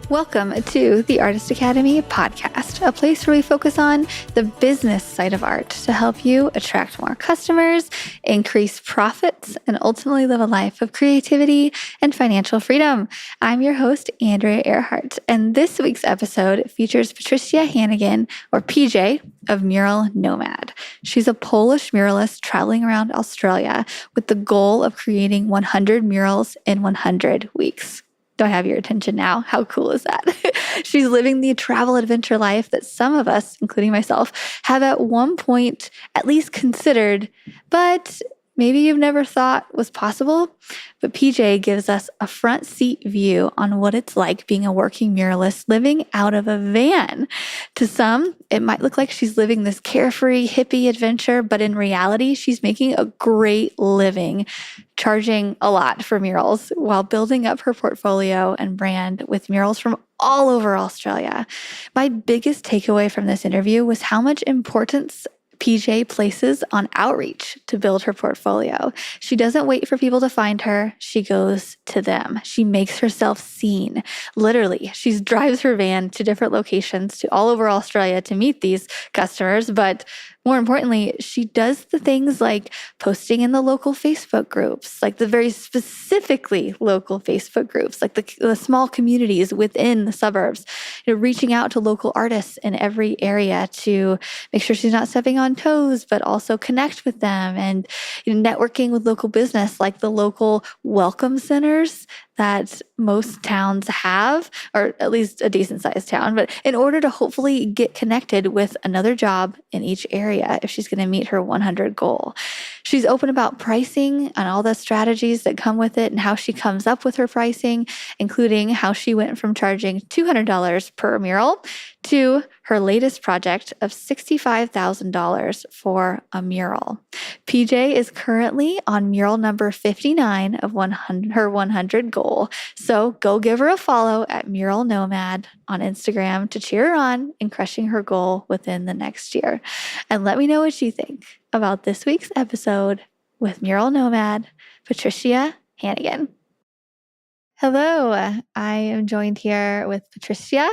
Welcome to the Artist Academy podcast, a place where we focus on the business side of art to help you attract more customers, increase profits, and ultimately live a life of creativity and financial freedom. I'm your host, Andrea Earhart, and this week's episode features Patrycja Hannagan, or PJ, of Mural Nomad. She's a Polish muralist traveling around Australia with the goal of creating 100 murals in 100 weeks. Do I have your attention now? How cool is that? She's living the travel adventure life that some of us, including myself, have at one point at least considered, but maybe you've never thought was possible. But PJ gives us a front seat view on what it's like being a working muralist living out of a van. To some, it might look like she's living this carefree hippie adventure, but in reality, she's making a great living, charging a lot for murals while building up her portfolio and brand with murals from all over Australia. My biggest takeaway from this interview was how much importance PJ places on outreach to build her portfolio. She doesn't wait for people to find her. She goes to them. She makes herself seen. Literally, she drives her van to different locations to all over Australia to meet these customers. But more importantly, she does the things like posting in the local Facebook groups, like the very specifically local Facebook groups, like the small communities within the suburbs, reaching out to local artists in every area to make sure she's not stepping on toes, but also connect with them, and networking with local business, like the local welcome centers that most towns have, or at least a decent sized town, but in order to hopefully get connected with another job in each area if she's going to meet her 100 goal. She's open about pricing and all the strategies that come with it and how she comes up with her pricing, including how she went from charging $200 per mural to her latest project of $65,000 for a mural. PJ is currently on mural number 59 of her 100 goal. So go give her a follow at Mural Nomad on Instagram to cheer her on in crushing her goal within the next year. And let me know what you think about this week's episode with Mural Nomad, Patrycja Hannagan. Hello, I am joined here with Patrycja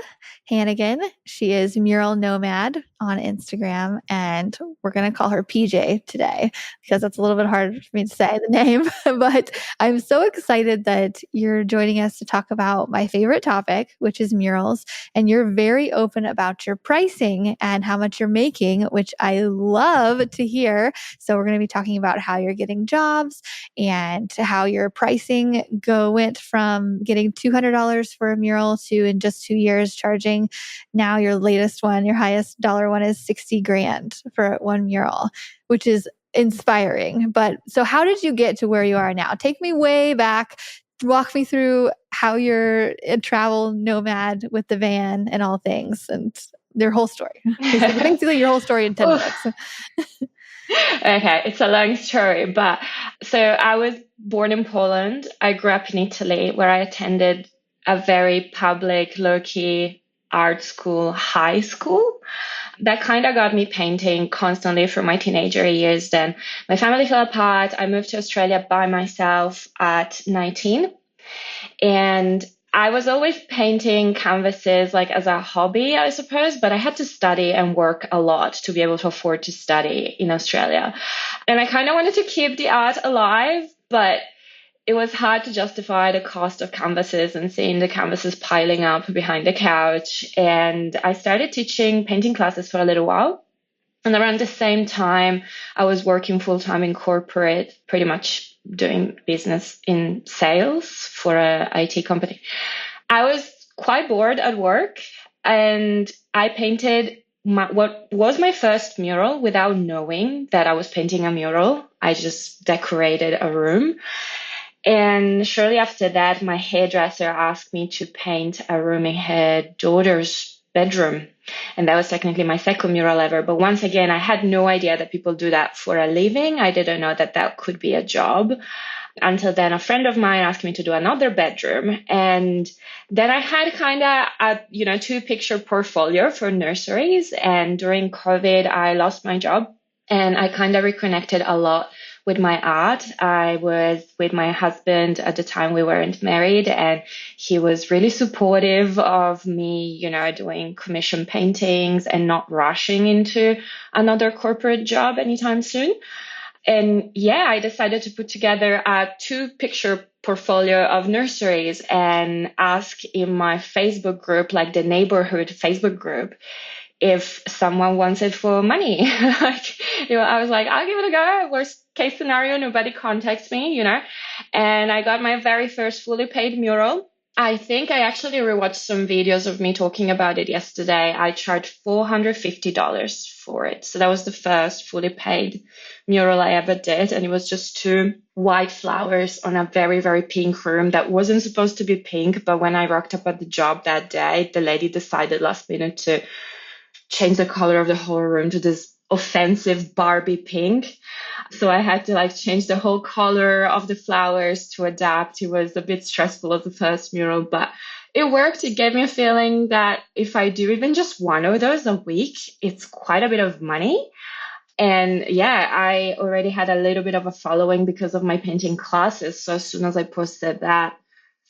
Hannagan. She is Mural Nomad on Instagram, and we're going to call her PJ today because that's a little bit hard for me to say the name. But I'm so excited that you're joining us to talk about my favorite topic, which is murals. And you're very open about your pricing and how much you're making, which I love to hear. So we're going to be talking about how you're getting jobs and how your pricing went from getting $200 for a mural to in just 2 years charging now your latest one, your highest dollar one is $60,000 for one mural, which is inspiring. But so how did you get to where you are now? Take me way back. Walk me through how you're a travel nomad with the van and all things and their whole story. Basically your whole story in 10 minutes. Okay, it's a long story, but so I was born in Poland. I grew up in Italy, where I attended a very public, low-key art school, high school. That kind of got me painting constantly for my teenager years. Then my family fell apart. I moved to Australia by myself at 19. And I was always painting canvases like as a hobby, I suppose, but I had to study and work a lot to be able to afford to study in Australia. And I kind of wanted to keep the art alive, but it was hard to justify the cost of canvases and seeing the canvases piling up behind the couch. And I started teaching painting classes for a little while. And around the same time, I was working full-time in corporate, pretty much doing business in sales for an IT company. I was quite bored at work, and I painted what was my first mural without knowing that I was painting a mural. I just decorated a room. And shortly after that, my hairdresser asked me to paint a room in her daughter's bedroom. And that was technically my second mural ever. But once again, I had no idea that people do that for a living. I didn't know that that could be a job. Until then, a friend of mine asked me to do another bedroom. And then I had kind of a 2-picture portfolio for nurseries. And during COVID, I lost my job. And I kind of reconnected a lot with my art. I was with my husband at the time. We weren't married, and he was really supportive of me, doing commission paintings and not rushing into another corporate job anytime soon. And yeah, I decided to put together a 2-picture portfolio of nurseries and ask in my Facebook group, like the neighborhood Facebook group, if someone wants it for money. I was like, I'll give it a go. Worst case scenario, nobody contacts me, and I got my very first fully paid mural. I think I actually rewatched some videos of me talking about it yesterday. I charged $450 for it. So that was the first fully paid mural I ever did. And it was just 2 white flowers on a very, very pink room that wasn't supposed to be pink. But when I rocked up at the job that day, the lady decided last minute to change the color of the whole room to this offensive Barbie pink. So I had to change the whole color of the flowers to adapt. It was a bit stressful as the first mural, but it worked. It gave me a feeling that if I do even just one of those a week, it's quite a bit of money. And yeah, I already had a little bit of a following because of my painting classes. So as soon as I posted that,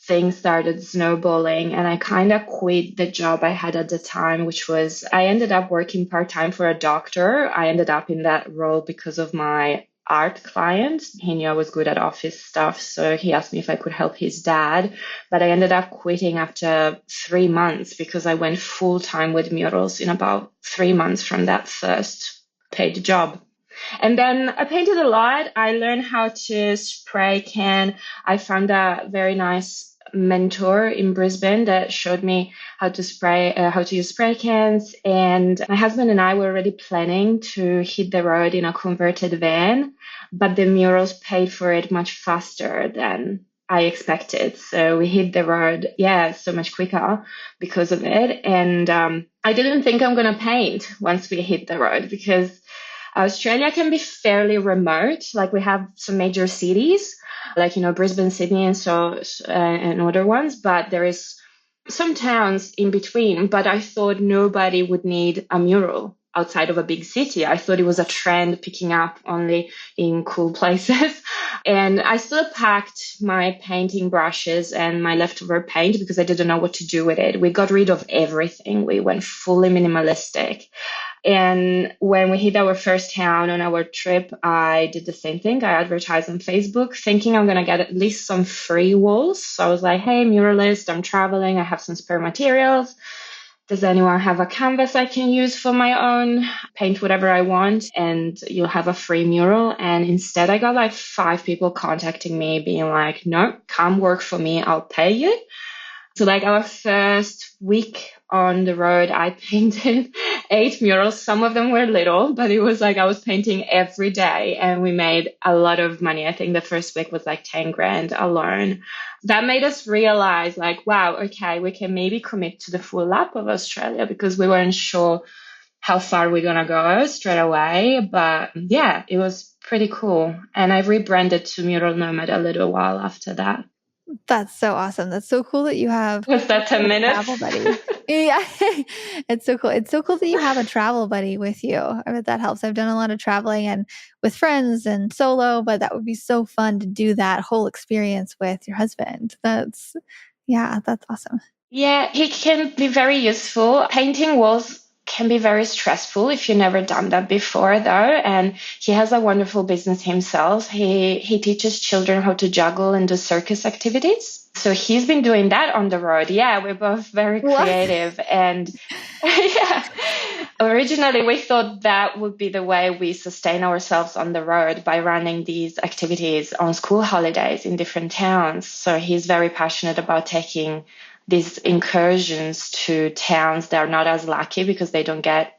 things started snowballing, and I kind of quit the job I had at the time, which was I ended up working part-time for a doctor. I ended up in that role because of my art client. He knew I was good at office stuff, so he asked me if I could help his dad. But I ended up quitting after 3 months because I went full-time with murals in about 3 months from that first paid job. And then I painted a lot. I learned how to spray can. I found a very nice mentor in Brisbane that showed me how to use spray cans. And my husband and I were already planning to hit the road in a converted van, but the murals paid for it much faster than I expected. So we hit the road, so much quicker because of it. And I didn't think I'm going to paint once we hit the road because Australia can be fairly remote. We have some major cities, Brisbane, Sydney, and other ones, but there is some towns in between. But I thought nobody would need a mural outside of a big city. I thought it was a trend picking up only in cool places. And I still packed my painting brushes and my leftover paint because I didn't know what to do with it. We got rid of everything. We went fully minimalistic. And when we hit our first town on our trip, I did the same thing. I advertised on Facebook thinking I'm going to get at least some free walls. So I was like, hey, muralist, I'm traveling. I have some spare materials. Does anyone have a canvas I can use for my own? Paint whatever I want and you'll have a free mural. And instead I got 5 people contacting me being like, no, come work for me. I'll pay you. So our first week on the road, I painted 8 murals. Some of them were little, but it was I was painting every day and we made a lot of money. I think the first week was 10 grand alone. That made us realize wow, okay, we can maybe commit to the full lap of Australia because we weren't sure how far we're going to go straight away. But yeah, it was pretty cool. And I rebranded to Mural Nomad a little while after that. That's so awesome. That's so cool that you have Was that 10 a minutes? travel buddy. Yeah, it's so cool. It's so cool that you have a travel buddy with you. I bet that helps. I've done a lot of traveling and with friends and solo, but that would be so fun to do that whole experience with your husband. That's awesome. Yeah, he can be very useful. Painting walls can be very stressful if you've never done that before, though. And he has a wonderful business himself. He teaches children how to juggle and do circus activities. So he's been doing that on the road. Yeah, we're both very creative. And yeah, originally we thought that would be the way we sustain ourselves on the road by running these activities on school holidays in different towns. So he's very passionate about taking these incursions to towns that are not as lucky because they don't get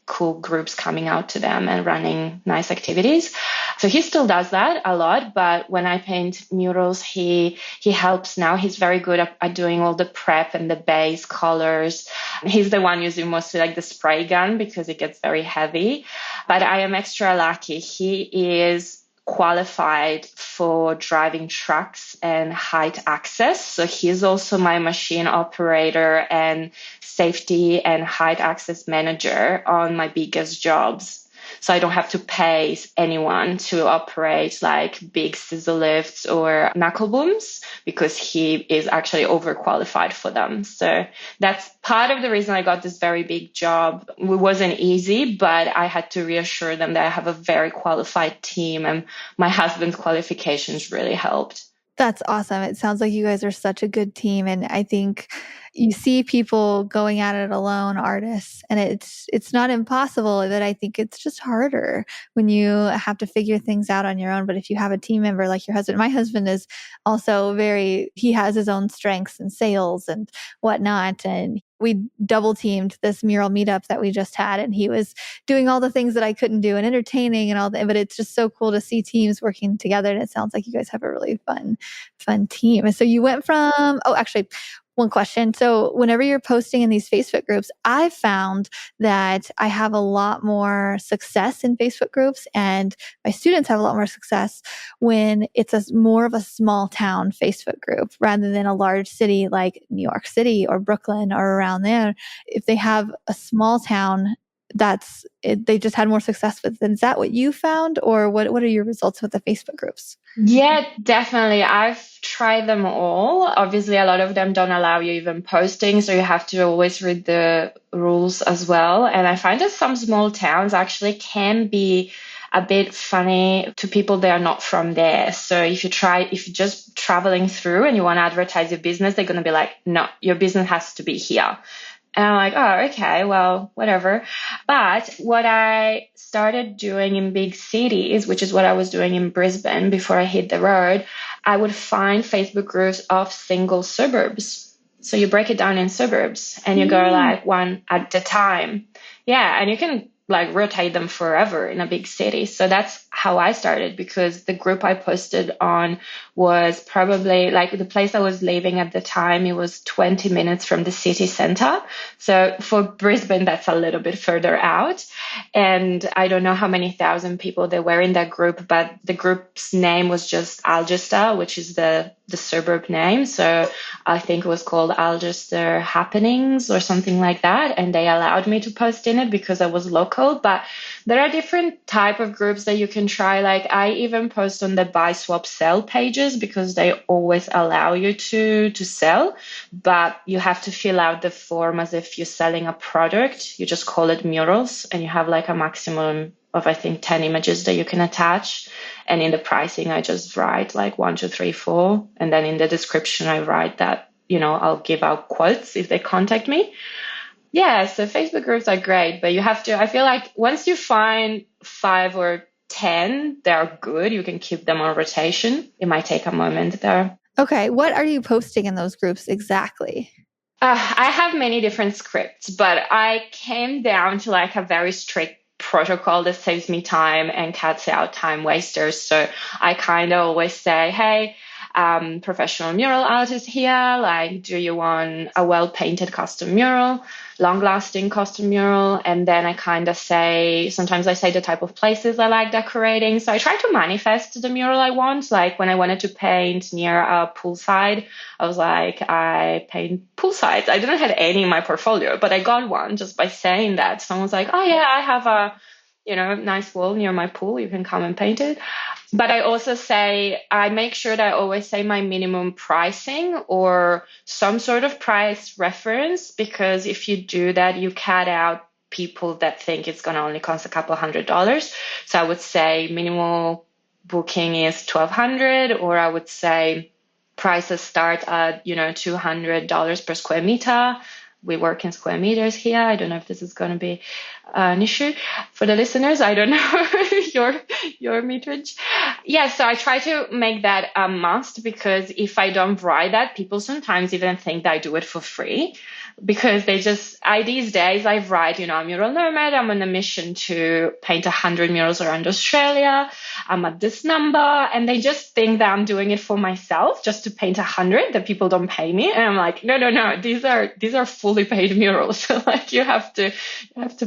cool groups coming out to them and running nice activities. So he still does that a lot, but when I paint murals, he helps now. He's very good at doing all the prep and the base colors. He's the one using mostly the spray gun because it gets very heavy, but I am extra lucky. He is qualified for driving trucks and height access. So he's also my machine operator and safety and height access manager on my biggest jobs. So I don't have to pay anyone to operate like big scissor lifts or knuckle booms because he is actually overqualified for them. So that's part of the reason I got this very big job. It wasn't easy, but I had to reassure them that I have a very qualified team, and my husband's qualifications really helped. That's awesome. It sounds like you guys are such a good team. And I think you see people going at it alone, artists, and it's not impossible, but I think it's just harder when you have to figure things out on your own. But if you have a team member like your husband, my husband is also he has his own strengths and sales and whatnot. And we double teamed this mural meetup that we just had, and he was doing all the things that I couldn't do and entertaining and all that. But it's just so cool to see teams working together. And it sounds like you guys have a really fun team. And so you went from, oh, actually, one question. So whenever you're posting in these Facebook groups, I found that I have a lot more success in Facebook groups, and my students have a lot more success when it's more of a small town Facebook group rather than a large city like New York City or Brooklyn or around there. If they have a small town, they just had more success with it. Is that what you found, or what are your results with the Facebook groups? Yeah, definitely. I've tried them all. Obviously, a lot of them don't allow you even posting, so you have to always read the rules as well. And I find that some small towns actually can be a bit funny to people that are not from there. So if you're just traveling through and you want to advertise your business, they're going to be like, no, your business has to be here. And I'm like, oh, okay, well, whatever. But what I started doing in big cities, which is what I was doing in Brisbane before I hit the road, I would find Facebook groups of single suburbs. So you break it down in suburbs and you go like one at a time. Yeah, and you can like rotate them forever in a big city. So that's how I started, because the group I posted on was probably like the place I was living at the time. It was 20 minutes from the city center. So for Brisbane, that's a little bit further out. And I don't know how many thousand people there were in that group, but the group's name was just Algester, which is the suburb name. So I think it was called Algester Happenings or something like that. And they allowed me to post in it because I was local. But there are different type of groups that you can try. Like I even post on the buy, swap, sell pages because they always allow you to sell, but you have to fill out the form as if you're selling a product. You just call it murals, and you have like a maximum of, I think, 10 images that you can attach. And in the pricing, I just write like 1, 2, 3, 4. And then in the description, I write that, I'll give out quotes if they contact me. Yeah, so Facebook groups are great, but I feel like once you find 5 or 10, they're good. You can keep them on rotation. It might take a moment though. Okay. What are you posting in those groups exactly? I have many different scripts, but I came down to like a very strict protocol that saves me time and cuts out time wasters. So I kind of always say, hey, professional mural artist here. Like, do you want a well-painted custom mural, long-lasting custom mural? And then I kind of sometimes I say the type of places I like decorating. So I try to manifest the mural I want. Like when I wanted to paint near a poolside, I was like, I paint poolsides. I didn't have any in my portfolio, but I got one just by saying that. Someone was like, oh yeah, I have a nice wall near my pool. You can come and paint it. But I make sure that I always say my minimum pricing or some sort of price reference, because if you do that, you cut out people that think it's going to only cost a couple $100. So I would say minimal booking is $1,200, or I would say prices start at, $200 per square meter. We work in square meters here. I don't know if this is going to be an issue for the listeners. I don't know your meterage. Yeah, so I try to make that a must, because if I don't write that, people sometimes even think that I do it for free, because these days I write, I'm Mural Nomad. I'm on a mission to paint 100 murals around Australia. I'm at this number, and they just think that I'm doing it for myself, just to paint 100, that people don't pay me. And I'm like, no, these are fully paid murals. So like you have to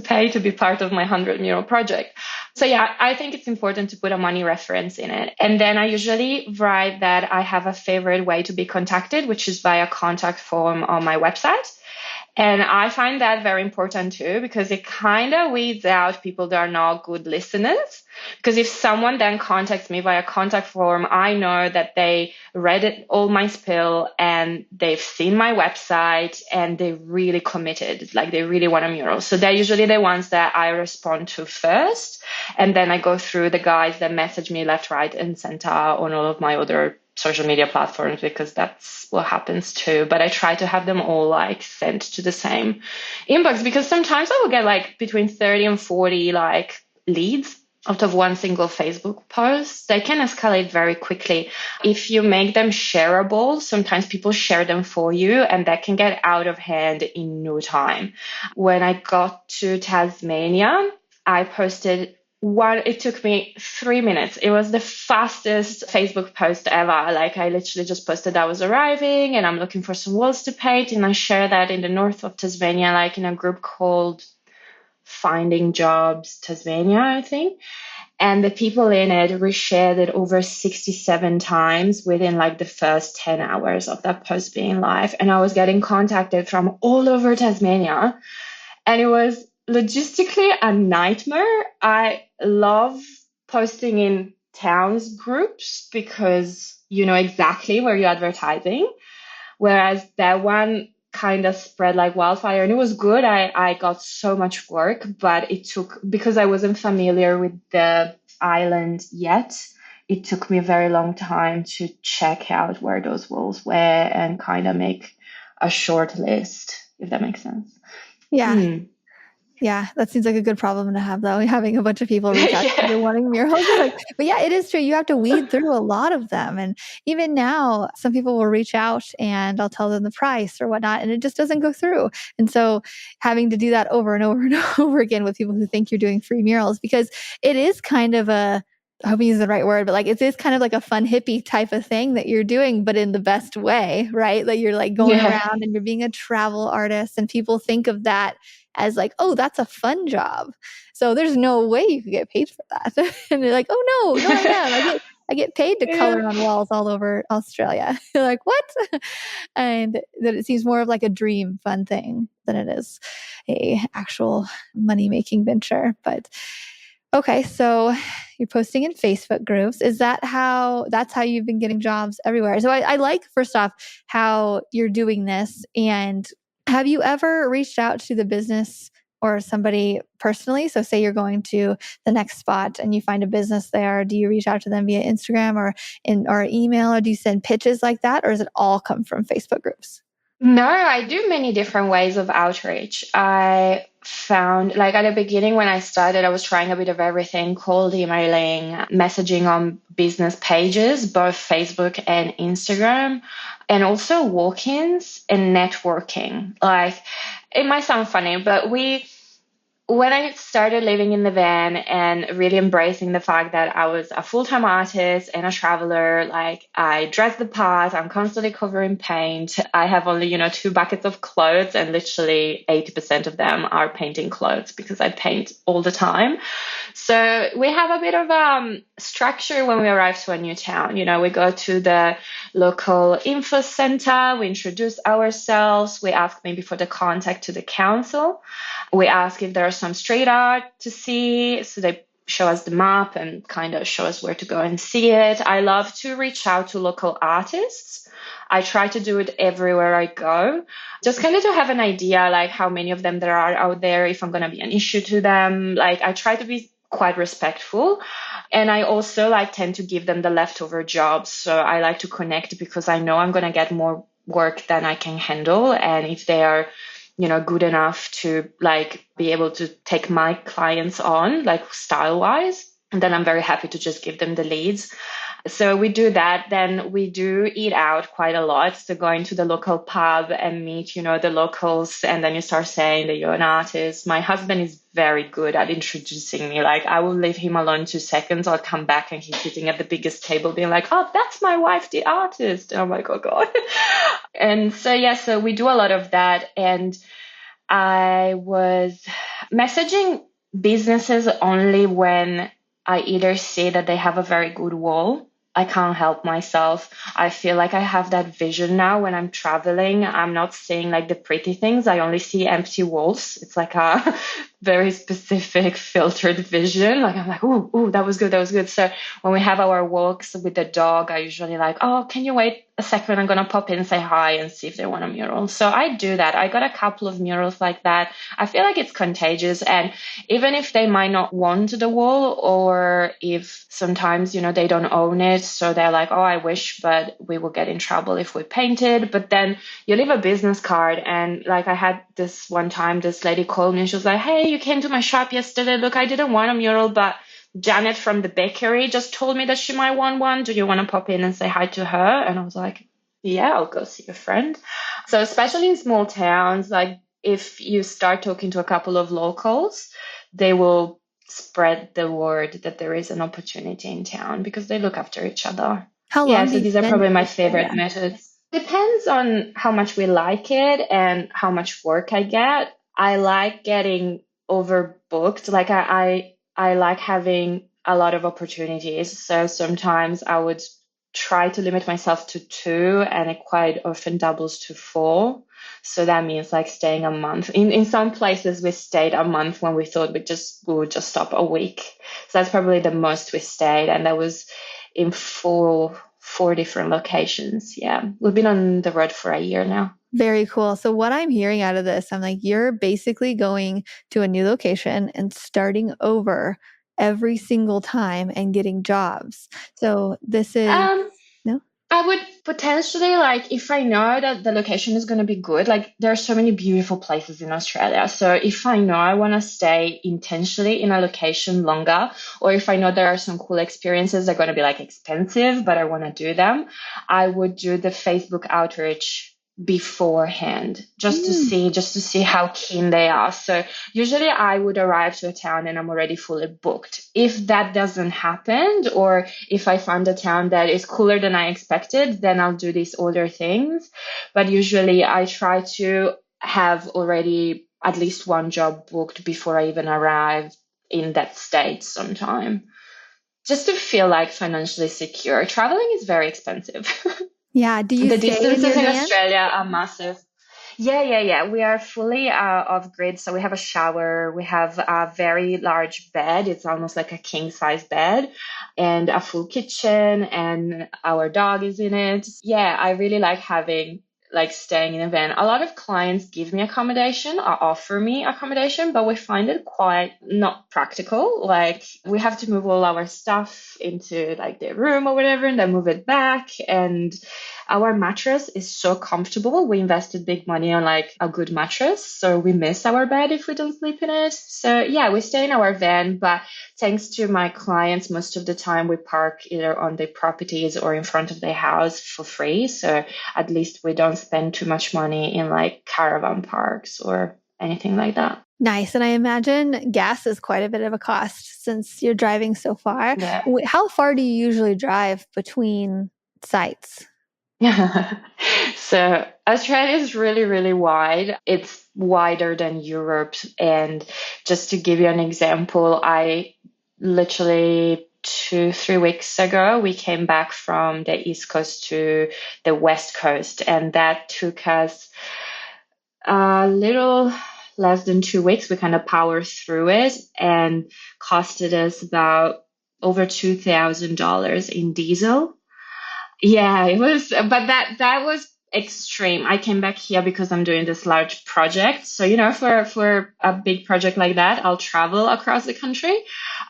pay to be part of my 100 mural project. So yeah, I think it's important to put a money reference in it. And then I usually write that I have a favorite way to be contacted, which is via contact form on my website. And I find that very important too, because it kind of weeds out people that are not good listeners. Because if someone then contacts me via contact form, I know that they read it, all my spill, and they've seen my website and they really committed, like they really want a mural. So they're usually the ones that I respond to first. And then I go through the guys that message me left, right, and center on all of my other social media platforms, because that's what happens too. But I try to have them all like sent to the same inbox, because sometimes I will get like between 30 and 40 like leads out of one single Facebook post. They can escalate very quickly. If you make them shareable, sometimes people share them for you, and that can get out of hand in no time. When I got to Tasmania, I posted it took me 3 minutes. It was the fastest Facebook post ever. Like I literally just posted I was arriving and I'm looking for some walls to paint. And I share that in the north of Tasmania, like in a group called Finding Jobs Tasmania, I think. And the people in it reshared it over 67 times within like the first 10 hours of that post being live. And I was getting contacted from all over Tasmania. And it was logistically a nightmare. I love posting in towns groups because you know exactly where you're advertising. Whereas that one kind of spread like wildfire, and it was good. I got so much work, but it took, because I wasn't familiar with the island yet, it took me a very long time to check out where those walls were and kind of make a short list, if that makes sense. Yeah. Yeah, that seems like a good problem to have, though, having a bunch of people reach out to you wanting murals. But yeah, it is true. You have to weed through a lot of them. And even now, some people will reach out and I'll tell them the price or whatnot, and it just doesn't go through. And so having to do that over and over and over again with people who think you're doing free murals, because it is kind of I hope I use the right word, but like it is kind of like a fun hippie type of thing that you're doing, but in the best way, right? Like you're like going around and you're being a travel artist, and people think of that as like, oh, that's a fun job. So there's no way you could get paid for that. And they're like, oh no, I am. I get paid to color on walls all over Australia. You're like, what? And that it seems more of like a dream fun thing than it is a actual money-making venture. But okay, so you're posting in Facebook groups. Is that's how you've been getting jobs everywhere? So I like, first off, how you're doing this. And have you ever reached out to the business or somebody personally? So say you're going to the next spot and you find a business there. Do you reach out to them via Instagram or email, or do you send pitches like that? Or does it all come from Facebook groups? No, I do many different ways of outreach. I found, like at the beginning when I started, I was trying a bit of everything: cold emailing, messaging on business pages, both Facebook and Instagram, and also walk-ins and networking. Like, it might sound funny, but when I started living in the van and really embracing the fact that I was a full-time artist and a traveler, like I dress the part, I'm constantly covering paint. I have only, 2 buckets of clothes, and literally 80% of them are painting clothes because I paint all the time. So we have a bit of structure when we arrive to a new town. We go to the local info center, we introduce ourselves, we ask maybe for the contact to the council. We ask if there are some street art to see. So they show us the map and kind of show us where to go and see it. I love to reach out to local artists. I try to do it everywhere I go, just kind of to have an idea, like how many of them there are out there, if I'm going to be an issue to them. Like I try to be quite respectful. And I also tend to give them the leftover jobs. So I like to connect because I know I'm going to get more work than I can handle. And if they are good enough to be able to take my clients on, style wise, and then I'm very happy to just give them the leads. So we do that. Then we do eat out quite a lot. So going to the local pub and meet, the locals. And then you start saying that you're an artist. My husband is very good at introducing me. Like I will leave him alone 2 seconds. I'll come back and he's sitting at the biggest table being like, oh, that's my wife, the artist. And I'm like, oh God. And so we do a lot of that. And I was messaging businesses only when I either see that they have a very good wall I can't help myself. I feel like I have that vision now when I'm traveling. I'm not seeing like the pretty things. I only see empty walls. It's like a very specific filtered vision. Like I'm like, ooh, that was good. That was good. So when we have our walks with the dog, I usually like, oh, can you wait a second? I'm going to pop in and say hi and see if they want a mural. So I do that. I got a couple of murals like that. I feel like it's contagious. And even if they might not want the wall, or if sometimes, they don't own it. So they're like, oh, I wish, but we will get in trouble if we paint it. But then you leave a business card. And like I had this one time, this lady called me and she was like, hey, you came to my shop yesterday. Look, I didn't want a mural, but Janet from the bakery just told me that she might want one. Do you want to pop in and say hi to her? And I was like, yeah, I'll go see a friend. So especially in small towns, like if you start talking to a couple of locals, they will spread the word that there is an opportunity in town because they look after each other. How Yeah, long do so you these are spend probably in my this favorite area? methods. Depends on how much we like it and how much work I get. I like getting overbooked. Like I like having a lot of opportunities. So sometimes I would try to limit myself to two, and it quite often doubles to four. So that means like staying a month. In some places we stayed a month when we thought we would just stop a week. So that's probably the most we stayed, and that was in four different locations. Yeah, we've been on the road for a year now. Very cool. So what I'm hearing out of this, I'm like, you're basically going to a new location and starting over every single time and getting jobs. So this is Um, no. I would potentially like if I know that the location is going to be good. Like there are so many beautiful places in Australia. So if I know I want to stay intentionally in a location longer, or if I know there are some cool experiences that are going to be like expensive, but I want to do them, I would do the Facebook outreach beforehand just to see how keen they are. So usually I would arrive to a town and I'm already fully booked. If that doesn't happen, or if I find a town that is cooler than I expected, then I'll do these older things. But usually I try to have already at least one job booked before I even arrive in that state sometime. Just to feel like financially secure. Traveling is very expensive. Yeah. Do you The stay in distances your in van? Australia are massive. Yeah. We are fully off grid. So we have a shower, we have a very large bed. It's almost like a king size bed, and a full kitchen, and our dog is in it. Yeah, I really like having like staying in a van. A lot of clients give me accommodation or offer me accommodation, but we find it quite not practical. Like we have to move all our stuff into like their room or whatever and then move it back. And our mattress is so comfortable. We invested big money on like a good mattress, so we miss our bed if we don't sleep in it. So yeah, we stay in our van, but thanks to my clients, most of the time we park either on their properties or in front of their house for free. So at least we don't spend too much money in like caravan parks or anything like that. Nice. And I imagine gas is quite a bit of a cost since you're driving so far. Yeah. How far do you usually drive between sites? So Australia is really, really wide. It's wider than Europe. And just to give you an example, I literally 3 weeks ago, we came back from the East Coast to the West Coast, and that took us a little less than 2 weeks. We kind of powered through it and costed us about over $2,000 in diesel. Yeah, it was, but that was extreme. I came back here because I'm doing this large project. So, for a big project like that, I'll travel across the country.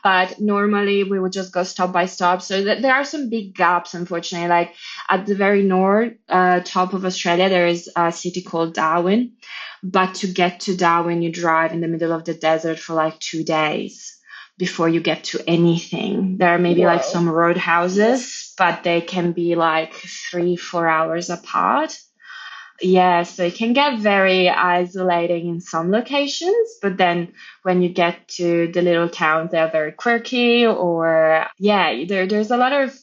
But normally we would just go stop by stop. So there are some big gaps, unfortunately. Like at the very north, top of Australia, there is a city called Darwin. But to get to Darwin, you drive in the middle of the desert for like 2 days before you get to anything. There are maybe like Whoa. some roadhouses, but they can be like 3, 4 hours apart. Yeah, so it can get very isolating in some locations, but then when you get to the little towns, they're very quirky, or yeah, there's a lot of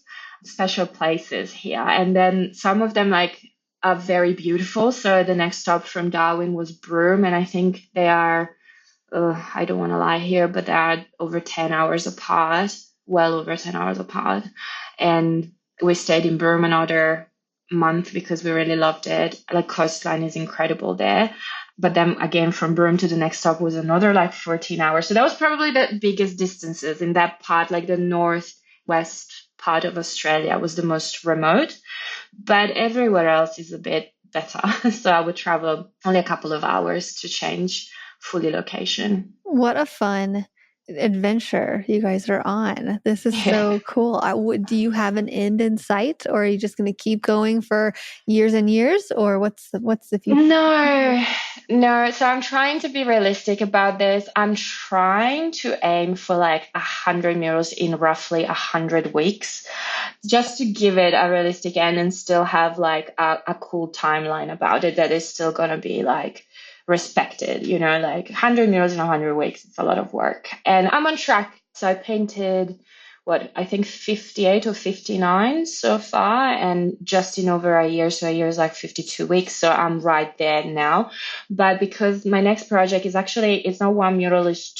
special places here. And then some of them like are very beautiful. So the next stop from Darwin was Broome, and I think they are I don't want to lie here, but they are over 10 hours apart, well over 10 hours apart. And We stayed in Burma another month because we really loved it. Like coastline is incredible there. But then again, from Burma to the next stop was another like 14 hours. So that was probably the biggest distances in that part, like the northwest part of Australia was the most remote. But everywhere else is a bit better. So I would travel only a couple of hours to change fully location. What a fun adventure you guys are on. This is Yeah. so cool. Do you have an end in sight, or are you just going to keep going for years and years, or what's the future? No, no. So I'm trying to be realistic about this. I'm trying to aim for like 100 murals in roughly 100 weeks, just to give it a realistic end and still have like a cool timeline about it that is still gonna be like respected. Like 100 murals in 100 weeks. It's a lot of work, and I'm on track. So I painted what I think 58 or 59 so far, and just in over a year. So a year is like 52 weeks. So I'm right there now. But because my next project is actually, it's not one mural, it's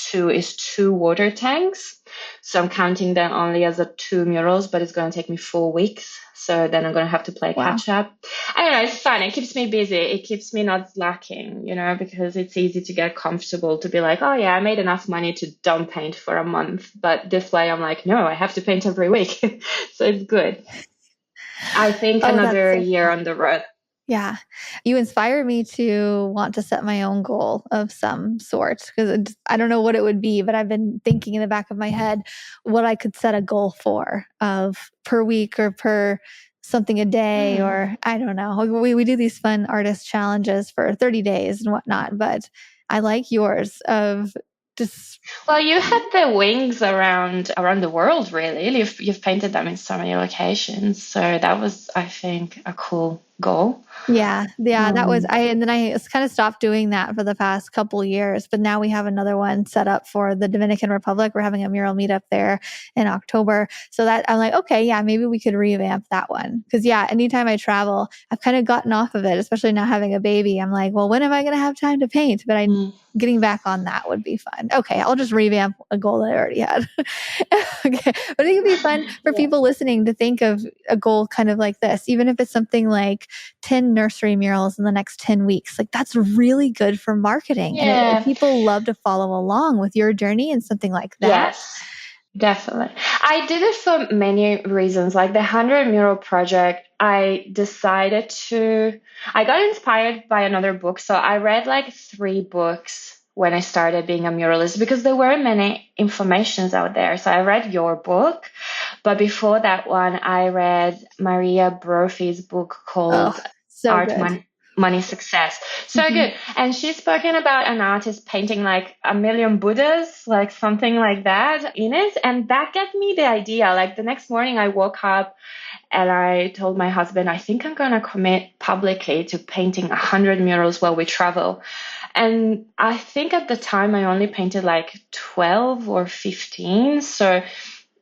two water tanks. So I'm counting them only as a two murals, but it's going to take me 4 weeks. So then I'm going to have to play Wow. catch up. I don't know, it's fun. It keeps me busy. It keeps me not slacking, because it's easy to get comfortable to be like, oh yeah, I made enough money to don't paint for a month. But this way I'm like, no, I have to paint every week. So it's good. I think Oh, that's another so year fun. on the road. Yeah. You inspire me to want to set my own goal of some sort because I don't know what it would be, but I've been thinking in the back of my head what I could set a goal for of per week or per something a day, Hmm. or I don't know. We do these fun artist challenges for 30 days and whatnot, but I like yours of just, Well, you had the wings around the world, really. You've painted them in so many locations. So that was, I think, a cool goal. yeah, that was Um, and then I kind of stopped doing that for the past couple years, but now we have another one set up for the Dominican Republic. We're having a mural meetup there in October. So that I'm like, okay, yeah, maybe we could revamp that one. Cause yeah, anytime I travel, I've kind of gotten off of it, especially now having a baby. I'm like, well, when am I going to have time to paint? But getting back on that would be fun. Okay, I'll just revamp a goal that I already had. Okay, but I think it'd be fun for yeah. people listening to think of a goal kind of like this, even if it's something like 10 nursery murals in the next 10 weeks. Like that's really good for marketing. And Yeah. people love to follow along with your journey and something like that. Yes, definitely. I did it for many reasons. Like the 100 mural project, I got inspired by another book. So I read like 3 books when I started being a muralist because there weren't many informations out there. So I read your book, but before that one, I read Maria Brophy's book Oh, called so Art, good. Money, Success. So Mhm. good. And she's spoken about an artist painting like a million Buddhas, like something like that in it. And that gave me the idea. Like the next morning, I woke up and I told my husband, I think I'm going to commit publicly to painting 100 murals while we travel. And I think at the time I only painted like 12 or 15. So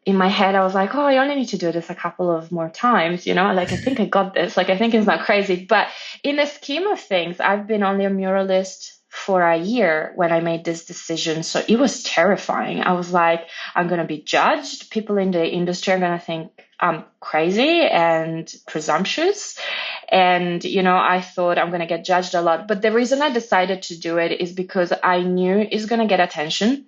in my head, I was like, oh, I only need to do this a couple of more times, like I think I got this, like I think it's not crazy. But in the scheme of things, I've been only a muralist for a year when I made this decision. So it was terrifying. I was like, I'm going to be judged. People in the industry are going to think I'm crazy and presumptuous. And, I thought I'm going to get judged a lot. But the reason I decided to do it is because I knew it's going to get attention.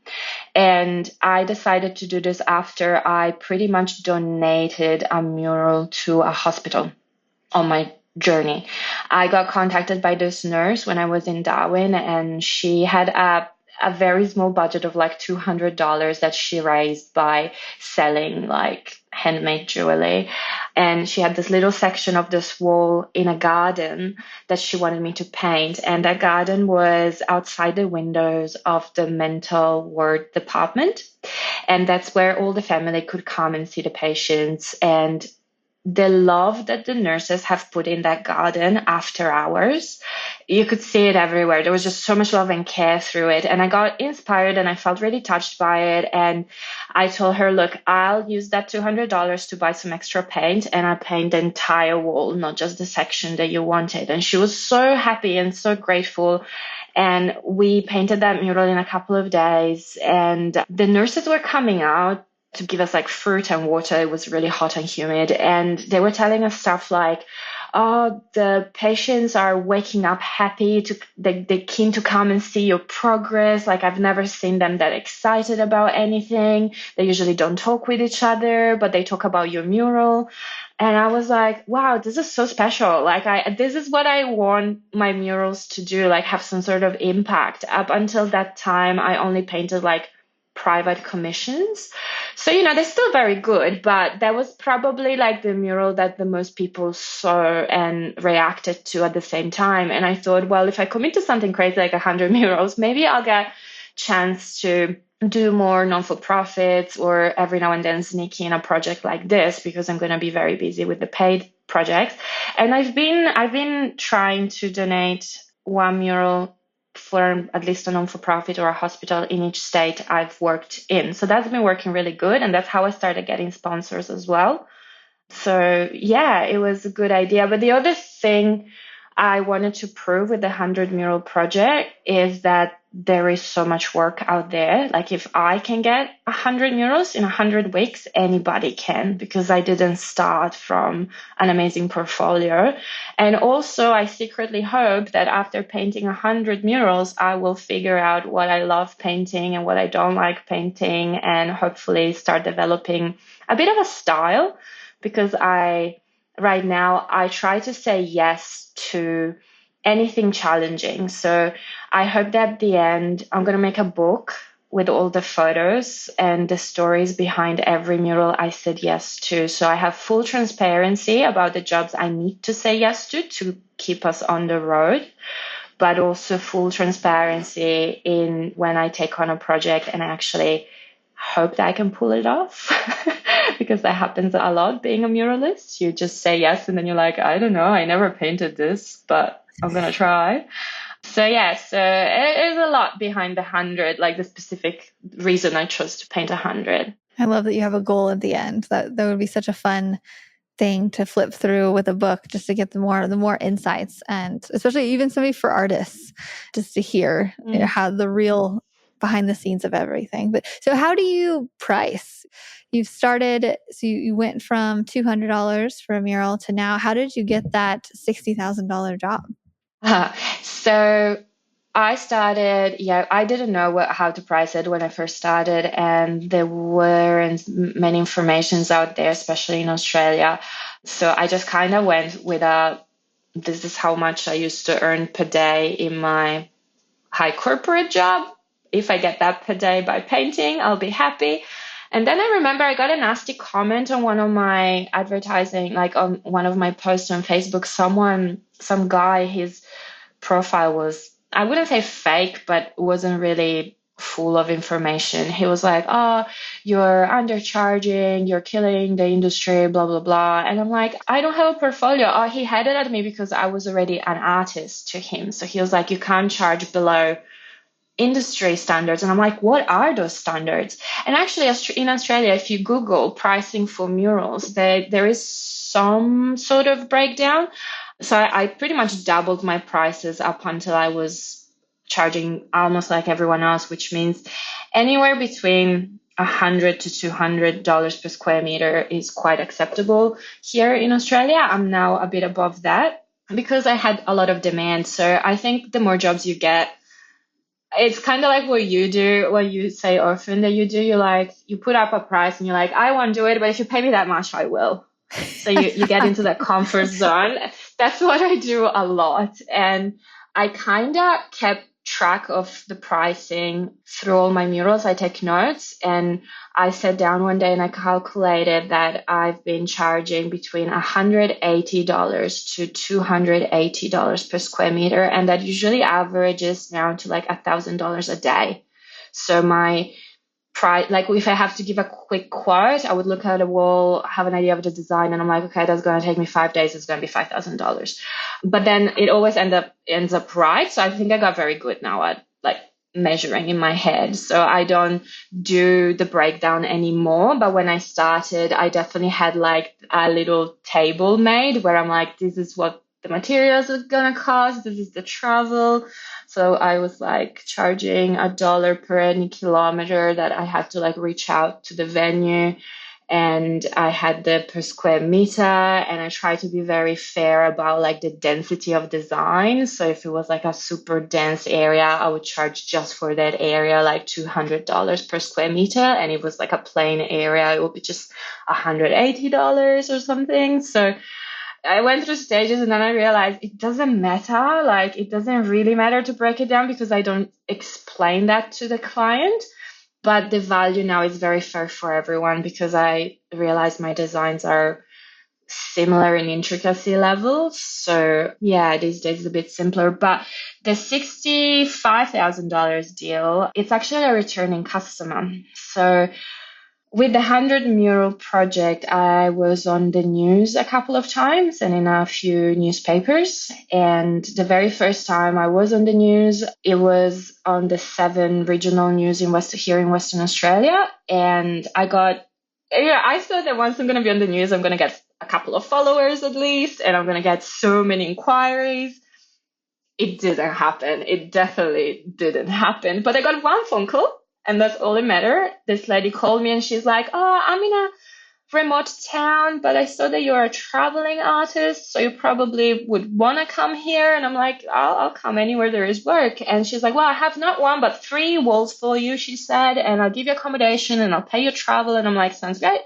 And I decided to do this after I pretty much donated a mural to a hospital on my journey. I got contacted by this nurse when I was in Darwin, and she had a very small budget of like $200 that she raised by selling like handmade jewelry. And she had this little section of this wall in a garden that she wanted me to paint. And that garden was outside the windows of the mental ward department. And that's where all the family could come and see the patients. And the love that the nurses have put in that garden after hours, you could see it everywhere. There was just so much love and care through it. And I got inspired and I felt really touched by it. And I told her, look, I'll use that $200 to buy some extra paint and I'll paint the entire wall, not just the section that you wanted. And she was so happy and so grateful. And we painted that mural in a couple of days. And the nurses were coming out to give us like fruit and water. It was really hot and humid. And they were telling us stuff like, oh, the patients are waking up happy they're keen to come and see your progress. Like I've never seen them that excited about anything. They usually don't talk with each other, but they talk about your mural. And I was like, wow, this is so special. Like this is what I want my murals to do, like have some sort of impact. Up until that time, I only painted like private commissions. So, they're still very good, but that was probably like the mural that the most people saw and reacted to at the same time. And I thought, well, if I commit to something crazy like 100 murals, maybe I'll get chance to do more non-for-profits or every now and then sneak in a project like this, because I'm going to be very busy with the paid projects. And I've been trying to donate one mural for at least a non-for-profit or a hospital in each state I've worked in. So that's been working really good. And that's how I started getting sponsors as well. So yeah, it was a good idea. But the other thing I wanted to prove with the 100 mural project is that there is so much work out there. Like if I can get 100 murals in 100 weeks, anybody can, because I didn't start from an amazing portfolio. And also I secretly hope that after painting 100 murals, I will figure out what I love painting and what I don't like painting, and hopefully start developing a bit of a style, because right now I try to say yes to anything challenging. So I hope that at the end, I'm going to make a book with all the photos and the stories behind every mural I said yes to. So I have full transparency about the jobs I need to say yes to keep us on the road, but also full transparency in when I take on a project and I actually hope that I can pull it off. Because that happens a lot being a muralist. You just say yes and then you're like, I don't know, I never painted this, but I'm going to try. So yeah, so it is a lot behind the 100, like the specific reason I chose to paint 100. I love that you have a goal at the end. That would be such a fun thing to flip through with a book, just to get the more insights, and especially even somebody for artists, just to hear how the real behind the scenes of everything. But so how do you price? You've started, so you went from $200 for a mural to now, how did you get that $60,000 job? So I started, I didn't know how to price it when I first started, and there weren't many informations out there, especially in Australia. So I just kind of went with this is how much I used to earn per day in my high corporate job. If I get that per day by painting, I'll be happy. And then I remember I got a nasty comment on one of my advertising, like on one of my posts on Facebook. Some guy, his profile was, I wouldn't say fake, but wasn't really full of information. He was like, oh, you're undercharging, you're killing the industry, blah, blah, blah. And I'm like, I don't have a portfolio. Oh, he had it at me because I was already an artist to him. So he was like, you can't charge below industry standards. And I'm like, what are those standards? And actually in Australia, if you Google pricing for murals, there is some sort of breakdown. So I pretty much doubled my prices up until I was charging almost like everyone else, which means anywhere between $100 to $200 per square meter is quite acceptable here in Australia. I'm now a bit above that because I had a lot of demand. So I think the more jobs you get, it's kind of like what you do when you say often that you do. You put up a price and you're like, I won't do it, but if you pay me that much, I will. So you get into that comfort zone. That's what I do a lot. And I kind of kept track of the pricing through all my murals. I take notes, and I sat down one day and I calculated that I've been charging between $180 to $280 per square meter. And that usually averages down to like $1,000 a day. So my price, like if I have to give a quick quote, I would look at a wall, have an idea of the design, and I'm like, okay, that's going to take me 5 days. It's going to be $5,000. But then it always ends up right. So I think I got very good now at like measuring in my head. So I don't do the breakdown anymore. But when I started, I definitely had like a little table made where I'm like, this is what the materials are gonna cost, this is the travel. So I was like charging $1 per any kilometer that I had to like reach out to the venue. And I had the per square meter, and I tried to be very fair about like the density of design. So if it was like a super dense area, I would charge just for that area like $200 per square meter. And it was like a plain area, it would be just $180 or something. So I went through stages, and then I realized it doesn't matter. Like, it doesn't really matter to break it down because I don't explain that to the client. But the value now is very fair for everyone because I realize my designs are similar in intricacy levels. So yeah, these days it's a bit simpler. But the $65,000 deal, it's actually a returning customer. So with the 100 mural project, I was on the news a couple of times and in a few newspapers. And the very first time I was on the news, it was on the 7 regional news here in Western Australia. And I thought that once I'm going to be on the news, I'm going to get a couple of followers at least, and I'm going to get so many inquiries. It didn't happen. It definitely didn't happen. But I got one phone call, and that's all that mattered. This lady called me and she's like, "Oh, I'm in a remote town, but I saw that you're a traveling artist, so you probably would want to come here." And I'm like, I'll come anywhere there is work. And she's like, "Well, I have not 1, but 3 walls for you," she said, "and I'll give you accommodation and I'll pay your travel." And I'm like, sounds great.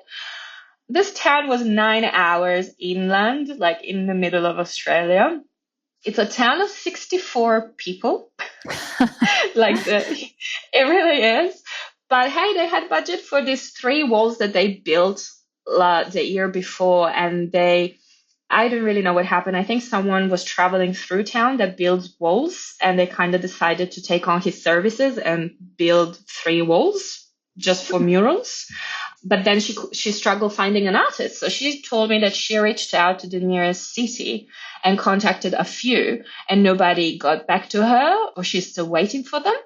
This town was 9 hours inland, like in the middle of Australia. It's a town of 64 people. It really is. But hey, they had budget for these 3 walls that they built the year before, and I don't really know what happened. I think someone was traveling through town that builds walls, and they kind of decided to take on his services and build 3 walls just for murals. But then she struggled finding an artist. So she told me that she reached out to the nearest city and contacted a few, and nobody got back to her, or she's still waiting for them.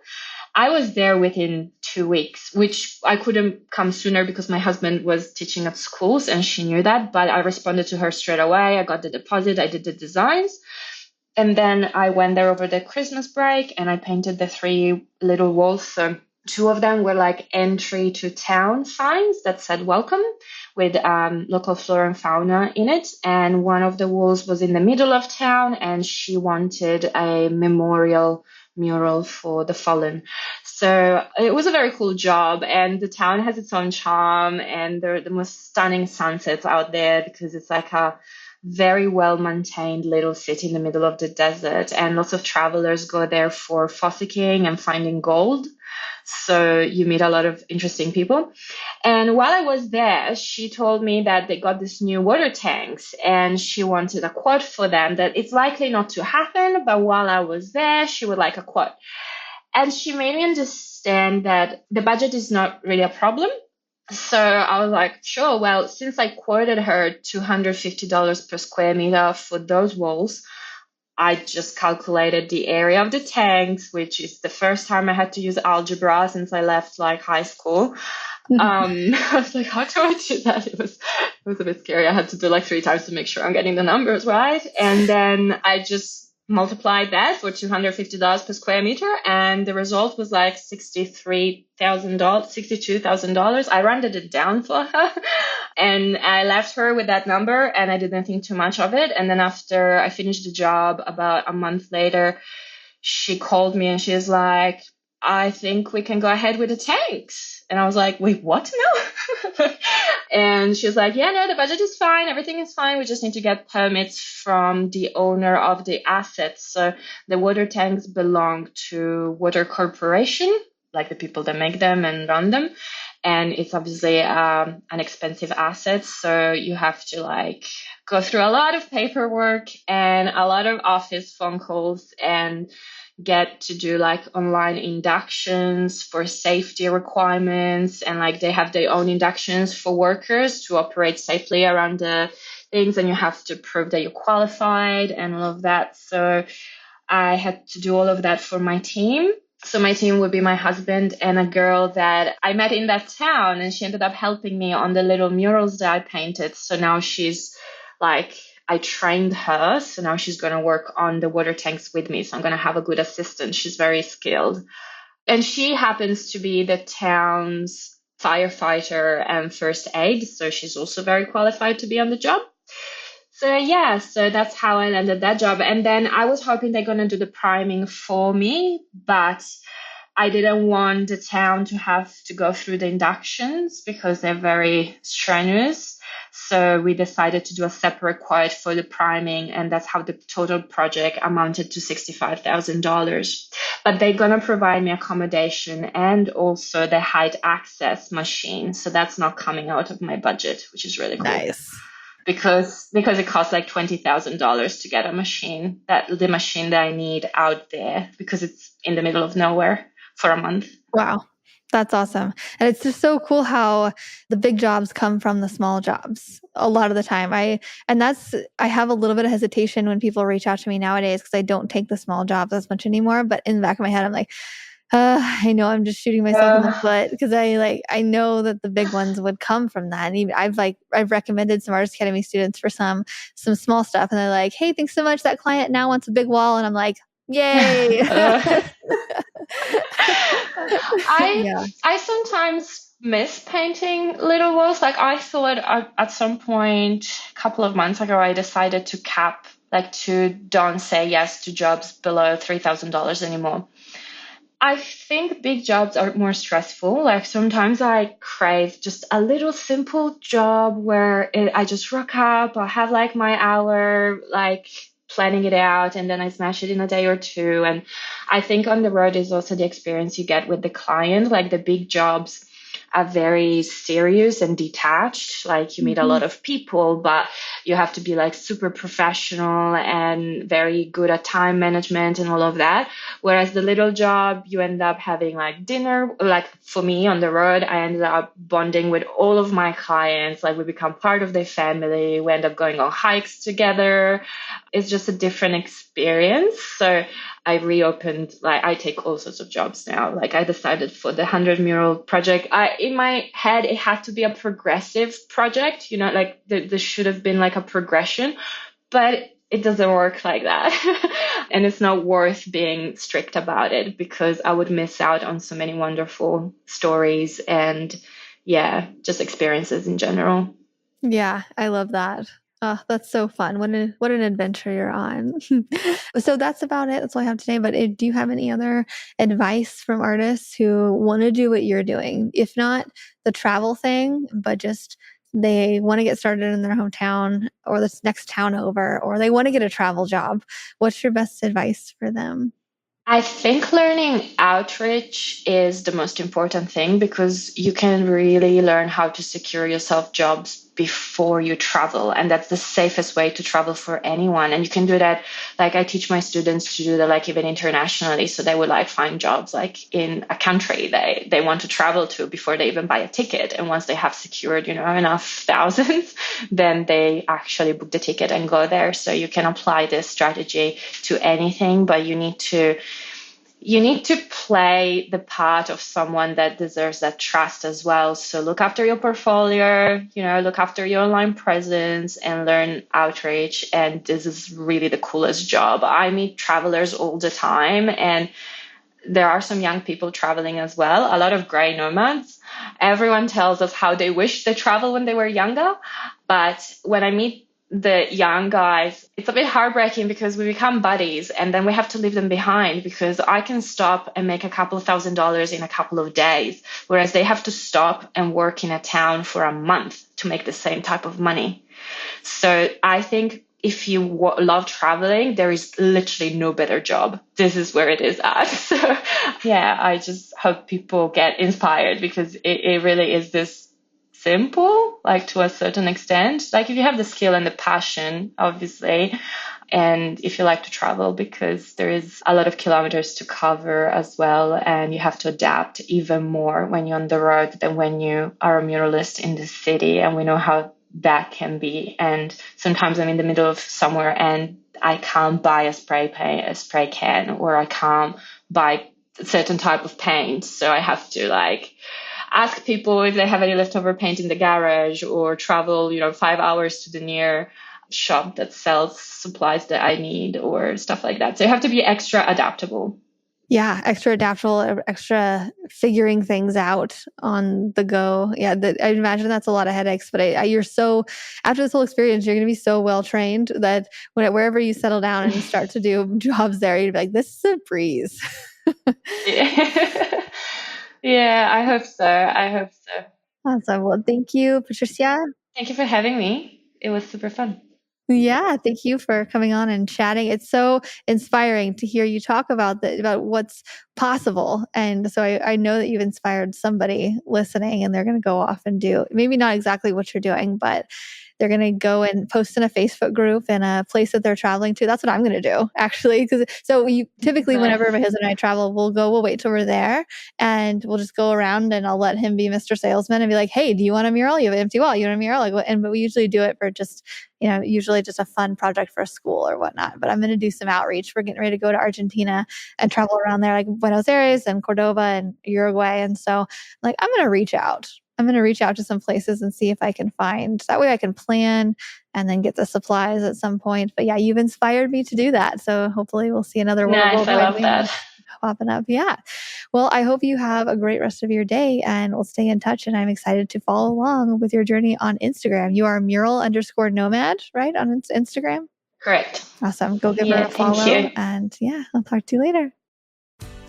I was there within 2 weeks, which I couldn't come sooner because my husband was teaching at schools and she knew that. But I responded to her straight away. I got the deposit. I did the designs. And then I went there over the Christmas break and I painted the 3 little walls. So 2 of them were like entry to town signs that said welcome with local flora and fauna in it. And one of the walls was in the middle of town, and she wanted a memorial mural for the fallen. So it was a very cool job, and the town has its own charm, and there are the most stunning sunsets out there because it's like a very well maintained little city in the middle of the desert, and lots of travelers go there for fossicking and finding gold. So you meet a lot of interesting people. And while I was there, she told me that they got this new water tanks and she wanted a quote for them, that it's likely not to happen, but while I was there, she would like a quote. And she made me understand that the budget is not really a problem. So I was like, sure, well, since I quoted her $250 per square meter for those walls, I just calculated the area of the tanks, which is the first time I had to use algebra since I left like high school. I was like, how do I do that? It was a bit scary. I had to do like 3 times to make sure I'm getting the numbers right. And then I just multiplied that for $250 per square meter, and the result was like $62,000. I rounded it down for her, and I left her with that number, and I didn't think too much of it. And then after I finished the job, about a month later, she called me and she's like, "I think we can go ahead with the tanks." And I was like, "Wait, what? No." And she's like, "Yeah, no, the budget is fine. Everything is fine. We just need to get permits from the owner of the assets." So the water tanks belong to Water Corporation, like the people that make them and run them. And it's obviously an expensive asset. So you have to like go through a lot of paperwork and a lot of office phone calls and get to do like online inductions for safety requirements, and like they have their own inductions for workers to operate safely around the things, and you have to prove that you're qualified and all of that. So I had to do all of that for my team. So my team would be my husband and a girl that I met in that town, and she ended up helping me on the little murals that I painted. So now she's like I trained her. So now she's going to work on the water tanks with me. So I'm going to have a good assistant. She's very skilled. And she happens to be the town's firefighter and first aid. So she's also very qualified to be on the job. So yeah, so that's how I landed that job. And then I was hoping they're going to do the priming for me, but I didn't want the town to have to go through the inductions because they're very strenuous. So we decided to do a separate quote for the priming, and that's how the total project amounted to $65,000. But they're going to provide me accommodation and also the height access machine. So that's not coming out of my budget, which is really cool. Nice. Because it costs like $20,000 to get a machine, the machine that I need out there, because it's in the middle of nowhere for a month. Wow. That's awesome. And it's just so cool how the big jobs come from the small jobs a lot of the time. I have a little bit of hesitation when people reach out to me nowadays because I don't take the small jobs as much anymore. But in the back of my head, I'm like, I know I'm just shooting myself in the foot because I know that the big ones would come from that. And even, I've recommended some Artist Academy students for some small stuff, and they're like, "Hey, thanks so much. That client now wants a big wall," and I'm like, "Yay!" I sometimes miss painting little walls. Like I thought at some point a couple of months ago, I decided to cap, like to don't say yes to jobs below $3,000 anymore. I think big jobs are more stressful. Like sometimes I crave just a little simple job where I just rock up, I have like my hour, like planning it out, and then I smash it in a day or two. And I think on the road is also the experience you get with the client. Like the big jobs are very serious and detached. Like you meet a lot of people, but you have to be like super professional and very good at time management and all of that. Whereas the little job, you end up having like dinner. Like for me on the road, I ended up bonding with all of my clients. Like we become part of their family. We end up going on hikes together. It's just a different experience. So I reopened, like I take all sorts of jobs now. Like I decided for the 100 mural project, in my head, it had to be a progressive project, like there should have been like a progression, but it doesn't work like that. And it's not worth being strict about it because I would miss out on so many wonderful stories and just experiences in general. Yeah, I love that. Oh, that's so fun. What an adventure you're on. So that's about it. That's all I have today. But do you have any other advice from artists who want to do what you're doing? If not the travel thing, but just they want to get started in their hometown or this next town over, or they want to get a travel job. What's your best advice for them? I think learning outreach is the most important thing because you can really learn how to secure yourself jobs before you travel. And that's the safest way to travel for anyone. And you can do that. Like I teach my students to do that, like even internationally. So they would like find jobs like in a country they want to travel to before they even buy a ticket. And once they have secured, enough thousands, then they actually book the ticket and go there. So you can apply this strategy to anything, but you need to play the part of someone that deserves that trust as well. So look after your portfolio, look after your online presence and learn outreach. And this is really the coolest job. I meet travelers all the time, and there are some young people traveling as well, a lot of gray nomads. Everyone tells us how they wish they traveled when they were younger. But when I meet the young guys, it's a bit heartbreaking because we become buddies and then we have to leave them behind because I can stop and make a couple of $1,000s in a couple of days, whereas they have to stop and work in a town for a month to make the same type of money. So I think if you love traveling, there is literally no better job. This is where it is at. So I just hope people get inspired because it really is this simple, like to a certain extent. Like if you have the skill and the passion, obviously, and if you like to travel, because there is a lot of kilometers to cover as well, and you have to adapt even more when you're on the road than when you are a muralist in the city, and we know how that can be. And sometimes I'm in the middle of somewhere and I can't buy a spray can, or I can't buy a certain type of paint, so I have to like ask people if they have any leftover paint in the garage or travel, 5 hours to the shop that sells supplies that I need or stuff like that. So you have to be extra adaptable. Yeah, extra adaptable, extra figuring things out on the go. Yeah, I imagine that's a lot of headaches, but you're so, after this whole experience, you're going to be so well trained that wherever you settle down and you start to do jobs there, you'd be like, this is a breeze. Yeah. Yeah, I hope so. I hope so. Awesome. Well, thank you, Patrycja. Thank you for having me. It was super fun. Yeah, thank you for coming on and chatting. It's so inspiring to hear you talk about about what's possible. And so I know that you've inspired somebody listening, and they're going to go off and do maybe not exactly what you're doing, but they're going to go and post in a Facebook group in a place that they're traveling to. That's what I'm going to do, actually. So typically, whenever my husband and I travel, we'll wait till we're there, and we'll just go around, and I'll let him be Mr. Salesman and be like, hey, do you want a mural? You have an empty wall. You want a mural? But we usually do it for just, usually just a fun project for a school or whatnot. But I'm going to do some outreach. We're getting ready to go to Argentina and travel around there, like Buenos Aires and Cordoba and Uruguay. And so I'm going to reach out. I'm going to reach out to some places and see if I can find, that way I can plan and then get the supplies at some point. But yeah, you've inspired me to do that. So hopefully we'll see another nice. I love that. Popping up. Yeah. Well, I hope you have a great rest of your day, and we'll stay in touch. And I'm excited to follow along with your journey on Instagram. You are mural_nomad, right? On Instagram? Correct. Awesome. Go give her a follow. Thank you. And yeah, I'll talk to you later.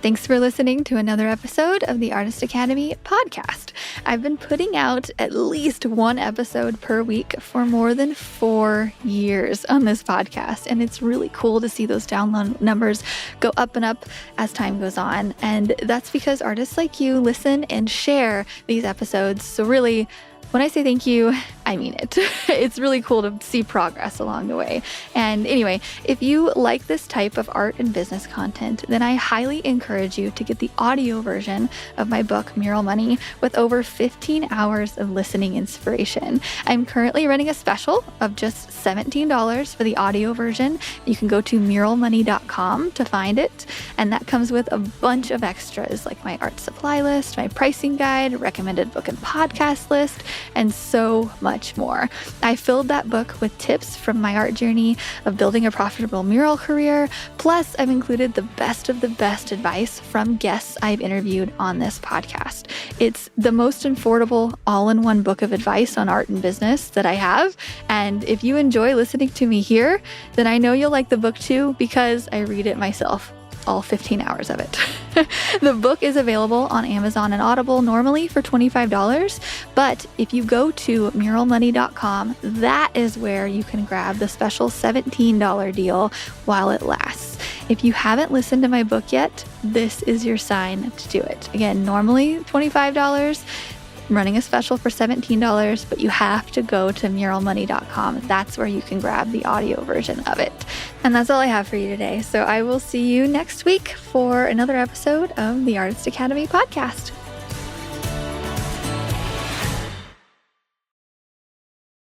Thanks for listening to another episode of the Artist Academy podcast. I've been putting out at least one episode per week for more than 4 years on this podcast, and it's really cool to see those download numbers go up and up as time goes on. And that's because artists like you listen and share these episodes. So really, when I say thank you, I mean it. It's really cool to see progress along the way. And anyway, if you like this type of art and business content, then I highly encourage you to get the audio version of my book, Mural Money, with over 15 hours of listening inspiration. I'm currently running a special of just $17 for the audio version. You can go to muralmoney.com to find it. And that comes with a bunch of extras like my art supply list, my pricing guide, recommended book and podcast list, and so much more. I filled that book with tips from my art journey of building a profitable mural career. Plus, I've included the best of the best advice from guests I've interviewed on this podcast. It's the most affordable all-in-one book of advice on art and business that I have. And if you enjoy listening to me here, then I know you'll like the book too, because I read it myself. All 15 hours of it. The book is available on Amazon and Audible normally for $25, but if you go to muralmoney.com, that is where you can grab the special $17 deal while it lasts. If you haven't listened to my book yet, this is your sign to do it. Again, normally $25. I'm running a special for $17, but you have to go to muralmoney.com. That's where you can grab the audio version of it. And that's all I have for you today. So I will see you next week for another episode of the Artist Academy podcast.